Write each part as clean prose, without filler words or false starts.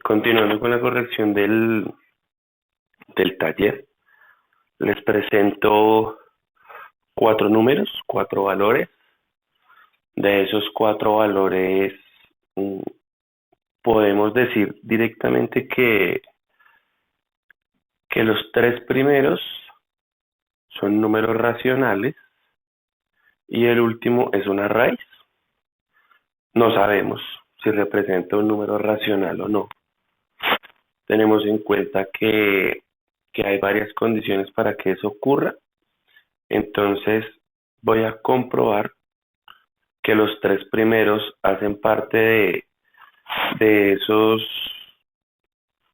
Continuando con la corrección del taller, les presento cuatro números, cuatro valores. De esos cuatro valores, mm, podemos decir directamente que los tres primeros son números racionales y el último es una raíz. No sabemos si representa un número racional o no. Tenemos en cuenta que hay varias condiciones para que eso ocurra. Entonces voy a comprobar que los tres primeros hacen parte de esos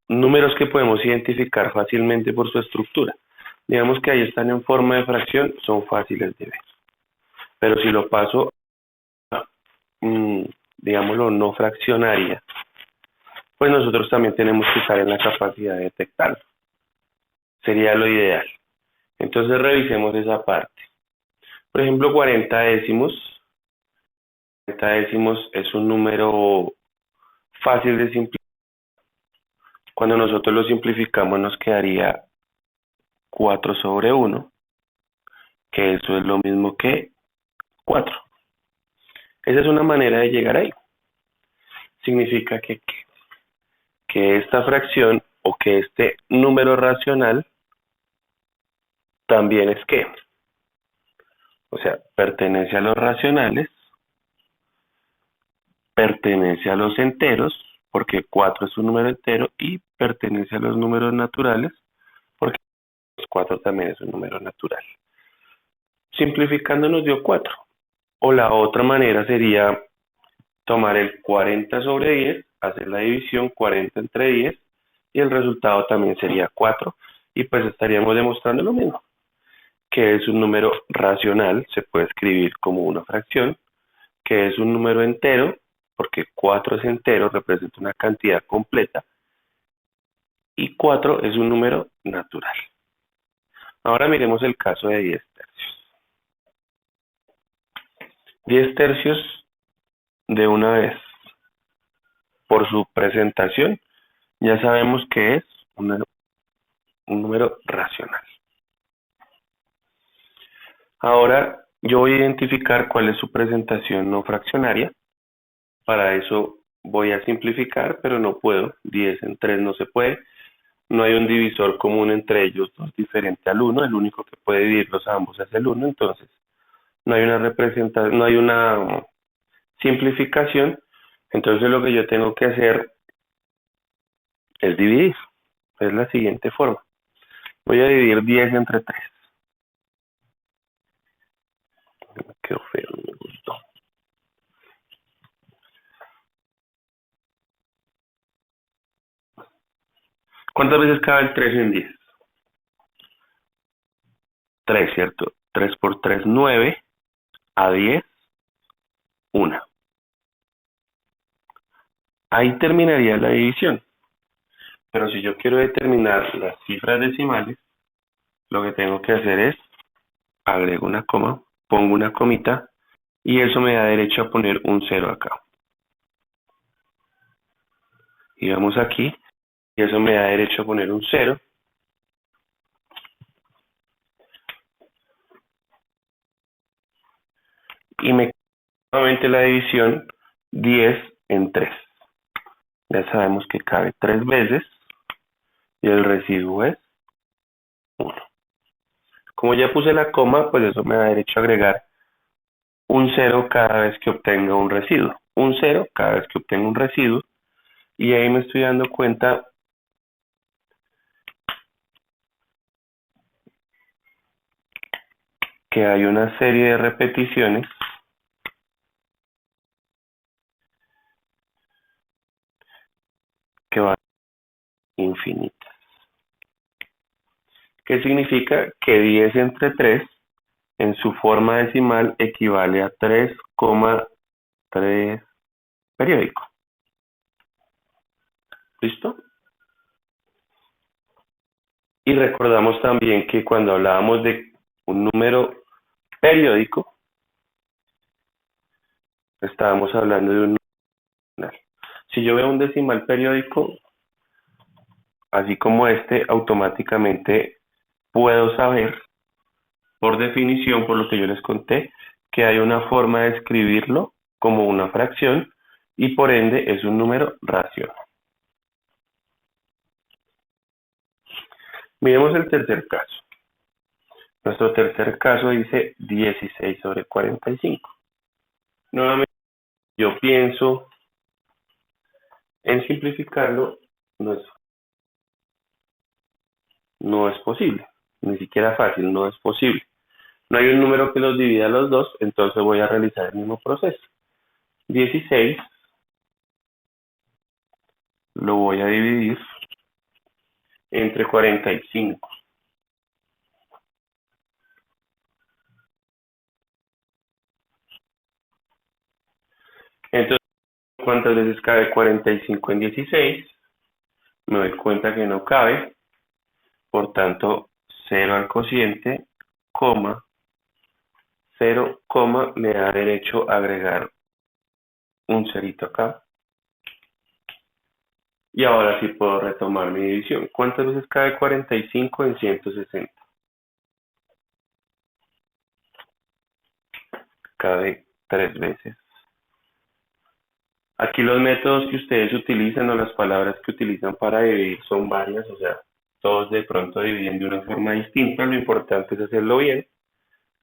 números que podemos identificar fácilmente por su estructura. Digamos que ahí están en forma de fracción, son fáciles de ver. Pero si lo paso a, digámoslo, no fraccionaria, pues nosotros también tenemos que estar en la capacidad de detectarlo. Sería lo ideal. Entonces revisemos esa parte. Por ejemplo, 40 décimos. 40 décimos es un número fácil de simplificar. Cuando nosotros lo simplificamos nos quedaría 4 sobre 1, que eso es lo mismo que 4. Esa es una manera de llegar ahí. Significa que esta fracción o que este número racional también es que, o sea, pertenece a los racionales, pertenece a los enteros, porque 4 es un número entero, y pertenece a los números naturales, porque 4 también es un número natural. Simplificando nos dio 4. O la otra manera sería tomar el 40 sobre 10, hacer la división 40 entre 10 y el resultado también sería 4 y pues estaríamos demostrando lo mismo, que es un número racional, se puede escribir como una fracción, que es un número entero, porque 4 es entero, representa una cantidad completa, y 4 es un número natural. Ahora miremos el caso de 10 tercios. 10 tercios de una vez, por su presentación, ya sabemos que es un número racional. Ahora yo voy a identificar cuál es su presentación no fraccionaria. Para eso voy a simplificar, pero no puedo. 10 en 3 no se puede. No hay un divisor común entre ellos dos diferente al 1. El único que puede dividirlos a ambos es el 1. Entonces no hay una representación, no hay una simplificación. Entonces lo que yo tengo que hacer es dividir. Es la siguiente forma. Voy a dividir 10 entre 3. Qué feo, no me gustó. ¿Cuántas veces cabe el 3 en 10? 3, ¿cierto? 3 por 3, 9. A 10, 1. Ahí terminaría la división. Pero si yo quiero determinar las cifras decimales, lo que tengo que hacer es agrego una coma, pongo una comita y eso me da derecho a poner un 0 acá. Y vamos aquí y eso me da derecho a poner un 0. Y me queda nuevamente la división 10 en 3. Ya sabemos que cabe 3 veces y el residuo es 1. Como ya puse la coma, pues eso me da derecho a agregar un 0 cada vez que obtenga un residuo. Un 0 cada vez que obtenga un residuo. Y ahí me estoy dando cuenta que hay una serie de repeticiones que van infinitas. ¿Qué significa? Que 10 entre 3 en su forma decimal equivale a 3,3 periódico. ¿Listo? Y recordamos también que cuando hablábamos de un número periódico, estábamos hablando de un número. Si yo veo un decimal periódico, así como este, automáticamente puedo saber, por definición, por lo que yo les conté, que hay una forma de escribirlo como una fracción y por ende es un número racional. Miremos el tercer caso. Nuestro tercer caso dice 16 sobre 45. Nuevamente, yo pienso en simplificarlo, no es posible, ni siquiera fácil, no es posible. No hay un número que los divida a los dos, entonces voy a realizar el mismo proceso. 16 lo voy a dividir entre 45. Entonces, ¿cuántas veces cabe 45 en 16? Me doy cuenta que no cabe, por tanto, 0 al cociente, coma, 0, coma, me da derecho a agregar un cerito acá. Y ahora sí puedo retomar mi división. ¿Cuántas veces cabe 45 en 160? Cabe 3 veces. Aquí los métodos que ustedes utilizan o las palabras que utilizan para dividir son varias, o sea, todos de pronto dividen de una forma distinta, lo importante es hacerlo bien.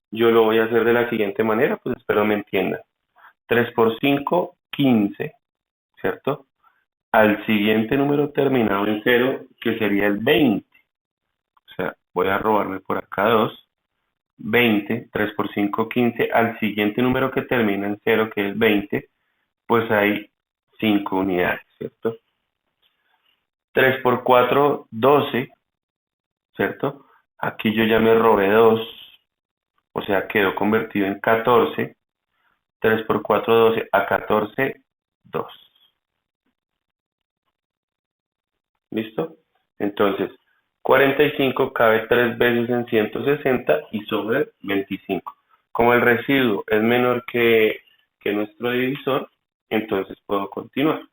Yo lo voy a hacer de la siguiente manera, pues espero me entiendan. 3 por 5, 15, ¿cierto? Al siguiente número terminado en 0, que sería el 20. O sea, voy a robarme por acá 2. 20, 3 por 5, 15. Al siguiente número que termina en 0, que es 20, pues hay 5 unidades, ¿cierto? 3 por 4, 12, ¿cierto? Aquí yo ya me robé 2, o sea, quedó convertido en 14. 3 por 4, 12, a 14, 2. ¿Listo? Entonces, 45 cabe 3 veces en 160 y sobre 25. Como el residuo es menor que nuestro divisor, entonces puedo continuar.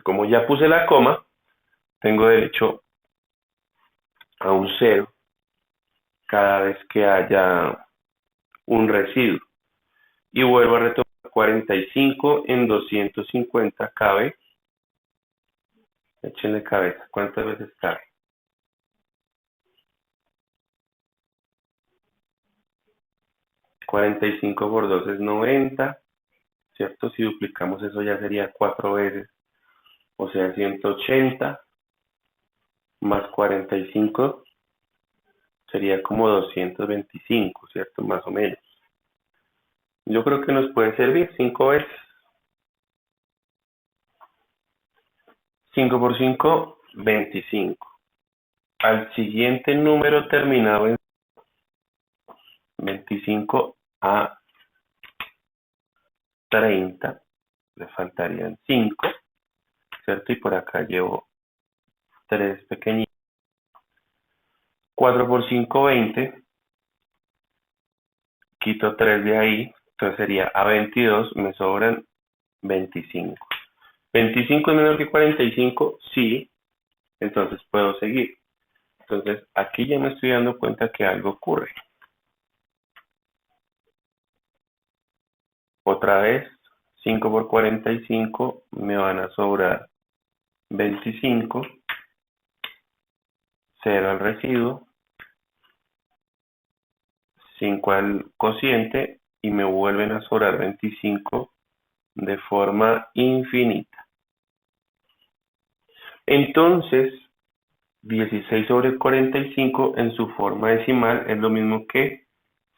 Como ya puse la coma, tengo derecho a un 0 cada vez que haya un residuo. Y vuelvo a retomar 45 en 250 cabe. Échenle cabeza. ¿Cuántas veces cabe? 45 por 2 es 90, ¿cierto? Si duplicamos eso ya sería 4 veces, o sea, 180 más 45 sería como 225, ¿cierto? Más o menos. Yo creo que nos puede servir 5 veces. 5 por 5, 25. Al siguiente número terminado en 25 a 30, le faltarían 5, ¿cierto? Y por acá llevo 3 pequeñitos. 4 por 5, 20. Quito 3 de ahí, entonces sería a 22, me sobran 25. 25 es menor que 45, sí, entonces puedo seguir. Entonces aquí ya me estoy dando cuenta que algo ocurre. Otra vez, 5 por 45 me van a sobrar 25, 0 al residuo, 5 al cociente y me vuelven a sobrar 25 de forma infinita. Entonces, 16 sobre 45 en su forma decimal es lo mismo que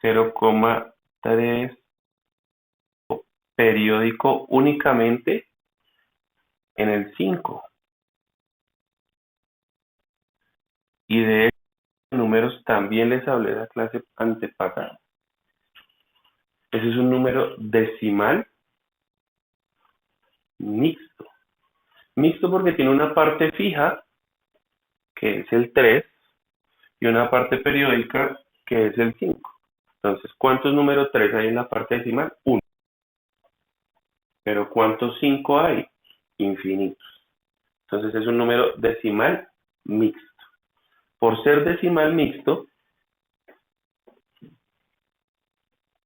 0,3 periódico únicamente en el 5. Y de estos números también les hablé en la clase antepasada. Ese es un número decimal mixto. Mixto porque tiene una parte fija, que es el 3, y una parte periódica, que es el 5. Entonces, ¿cuántos números 3 hay en la parte decimal? 1. Pero ¿cuántos 5 hay? Infinitos. Entonces es un número decimal mixto. Por ser decimal mixto,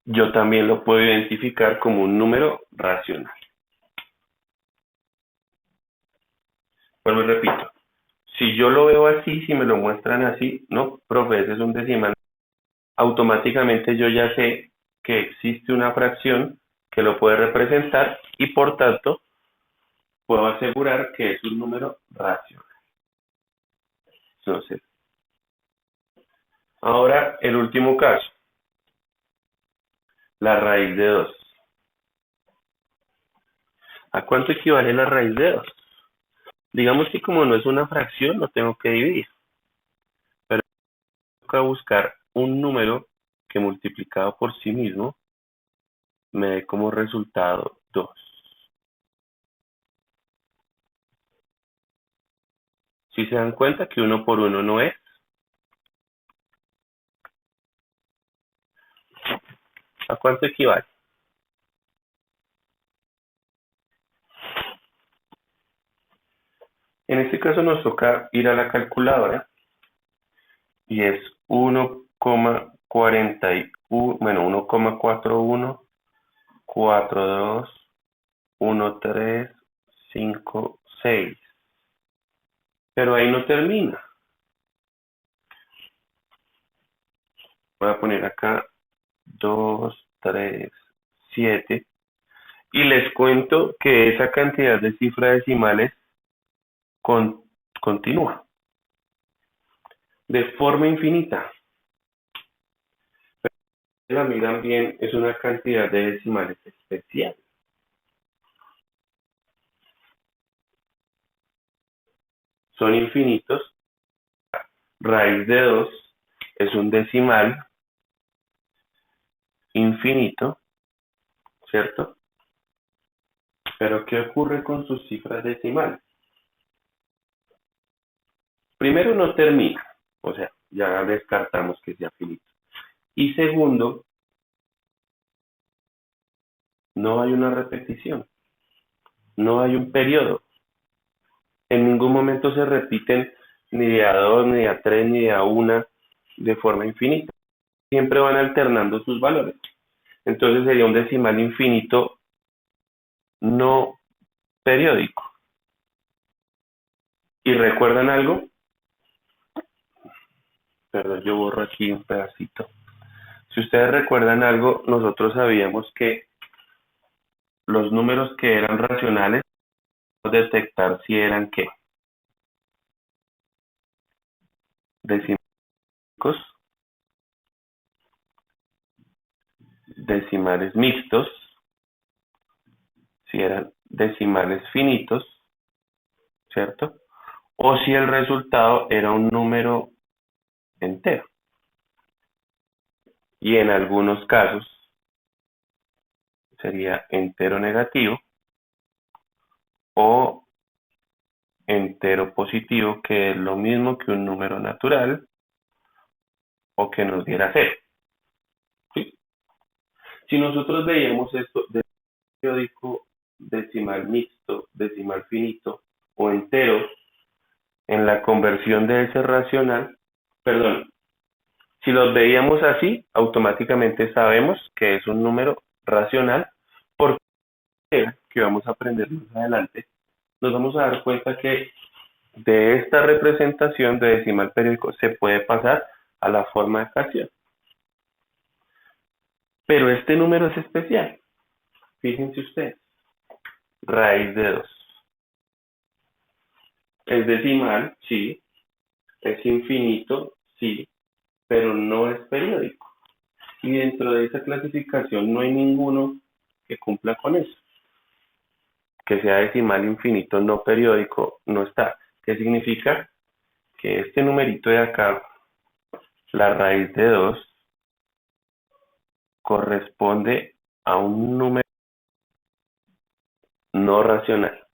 yo también lo puedo identificar como un número racional. Vuelvo y repito. Si yo lo veo así, si me lo muestran así, no, profe, ese es un decimal. Automáticamente yo ya sé que existe una fracción que lo puede representar y por tanto puedo asegurar que es un número racional. Entonces, ahora el último caso, la raíz de 2. ¿A cuánto equivale la raíz de 2? Digamos que como no es una fracción, no tengo que dividir, pero tengo que buscar un número que multiplicado por sí mismo me dé como resultado 2. Si se dan cuenta que 1 por 1 no es, ¿a cuánto equivale? En este caso nos toca ir a la calculadora y es 1,41, bueno, 1,41421356. Pero ahí no termina. Voy a poner acá 2, 3, 7 y les cuento que esa cantidad de cifras decimales con, continúa de forma infinita. Si la miran bien, es una cantidad de decimales especial. Son infinitos. Raíz de 2 es un decimal infinito, ¿cierto? Pero ¿qué ocurre con sus cifras decimales? Primero, no termina, o sea, ya descartamos que sea finito. Y segundo, no hay una repetición, no hay un periodo. En ningún momento se repiten ni de a 2, ni de a 3, ni de a 1 de forma infinita. Siempre van alternando sus valores. Entonces sería un decimal infinito no periódico. ¿Y recuerdan algo? Perdón, yo borro aquí un pedacito. Si ustedes recuerdan algo, nosotros sabíamos que los números que eran racionales, detectar si eran qué, decimales, decimales mixtos, si eran decimales finitos, ¿cierto? O si el resultado era un número entero. Y en algunos casos sería entero negativo o entero positivo, que es lo mismo que un número natural o que nos diera cero. ¿Sí? Si nosotros veíamos esto de periódico, decimal mixto, decimal finito o entero, en la conversión de ese racional, perdón, si los veíamos así, automáticamente sabemos que es un número racional, porque que vamos a aprender más adelante, nos vamos a dar cuenta que de esta representación de decimal periódico se puede pasar a la forma de fracción. Pero este número es especial. Fíjense ustedes. Raíz de 2. Es decimal, sí. Es infinito, sí. Pero no es periódico. Y dentro de esa clasificación no hay ninguno que cumpla con eso. Que sea decimal infinito no periódico no está. ¿Qué significa? Que este numerito de acá, la raíz de 2, corresponde a un número no racional.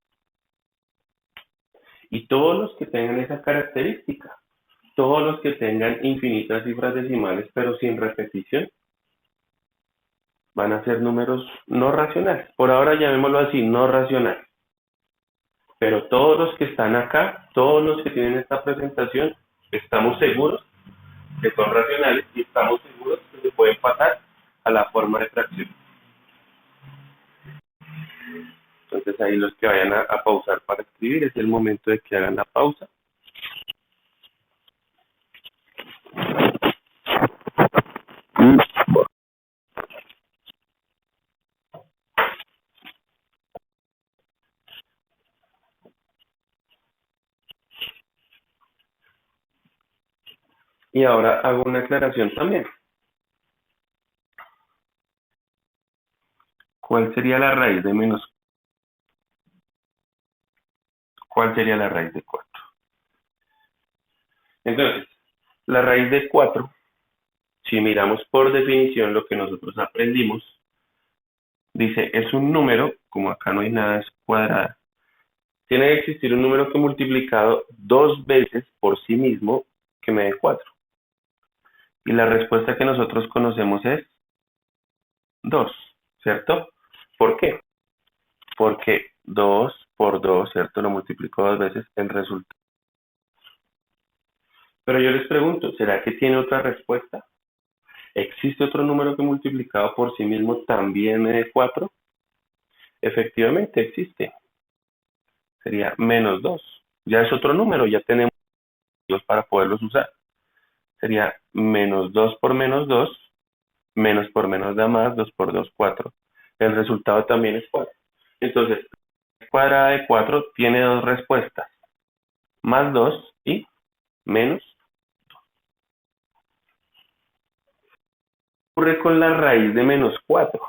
Y todos los que tengan esa característica, todos los que tengan infinitas cifras decimales pero sin repetición, van a ser números no racionales. Por ahora llamémoslo así, no racionales. Pero todos los que están acá, todos los que tienen esta presentación, estamos seguros que son racionales y estamos seguros que se pueden pasar a la forma de fracción. Entonces ahí los que vayan a pausar para escribir, es el momento de que hagan la pausa. Y ahora hago una aclaración también. ¿Cuál sería la raíz de menos? ¿Cuál sería la raíz de 4? Entonces, la raíz de 4, si miramos por definición lo que nosotros aprendimos, dice, es un número, como acá no hay nada, es cuadrada. Tiene que existir un número que multiplicado 2 veces por sí mismo que me dé 4. Y la respuesta que nosotros conocemos es 2, ¿cierto? ¿Por qué? Porque 2 por 2, ¿cierto? Lo multiplico 2 veces, el resultado. Pero yo les pregunto, ¿será que tiene otra respuesta? ¿Existe otro número que multiplicado por sí mismo también me dé 4? Efectivamente existe. Sería menos 2. Ya es otro número, ya tenemos los para poderlos usar. Sería menos 2 por menos 2, menos por menos da más, 2 por 2, 4. El resultado también es 4. Entonces, la cuadrada de 4 tiene dos respuestas, más 2 y menos. ¿Qué ocurre con la raíz de menos 4?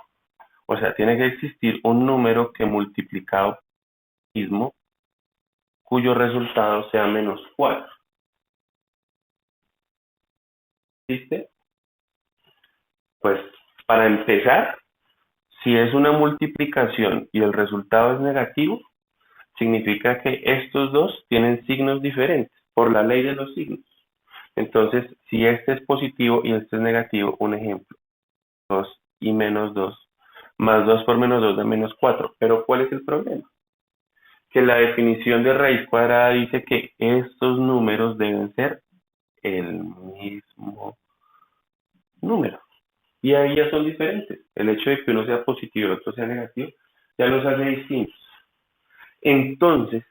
O sea, tiene que existir un número que multiplicado por sí mismo, cuyo resultado sea menos 4. ¿Existe? Pues, para empezar, si es una multiplicación y el resultado es negativo, significa que estos dos tienen signos diferentes por la ley de los signos. Entonces, si este es positivo y este es negativo, un ejemplo, 2 y menos 2, más 2 por menos 2 da menos 4. Pero ¿cuál es el problema? Que la definición de raíz cuadrada dice que estos números deben ser el mismo número. Y ahí ya son diferentes. El hecho de que uno sea positivo y el otro sea negativo ya los hace distintos. Entonces,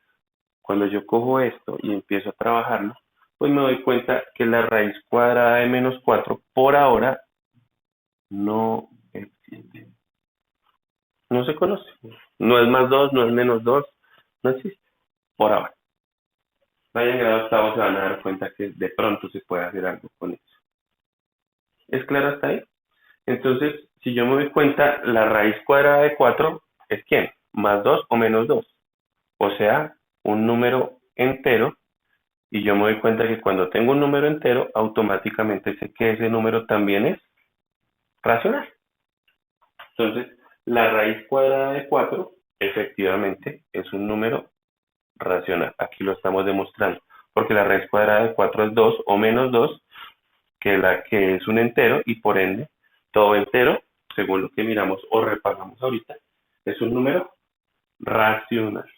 cuando yo cojo esto y empiezo a trabajarlo, pues me doy cuenta que la raíz cuadrada de menos 4 por ahora no existe. No se conoce. No es más 2, no es menos 2, no existe por ahora. Vayan a octavo, se van a dar cuenta que de pronto se puede hacer algo con eso. ¿Es claro hasta ahí? Entonces, si yo me doy cuenta, la raíz cuadrada de 4 es ¿quién? ¿Más 2 o menos 2? O sea, un número entero. Y yo me doy cuenta que cuando tengo un número entero, automáticamente sé que ese número también es racional. Entonces, la raíz cuadrada de 4 efectivamente es un número racional. Aquí lo estamos demostrando. Porque la raíz cuadrada de 4 es 2 o menos 2, que es un entero, y por ende, todo entero, según lo que miramos o repasamos ahorita, es un número racional.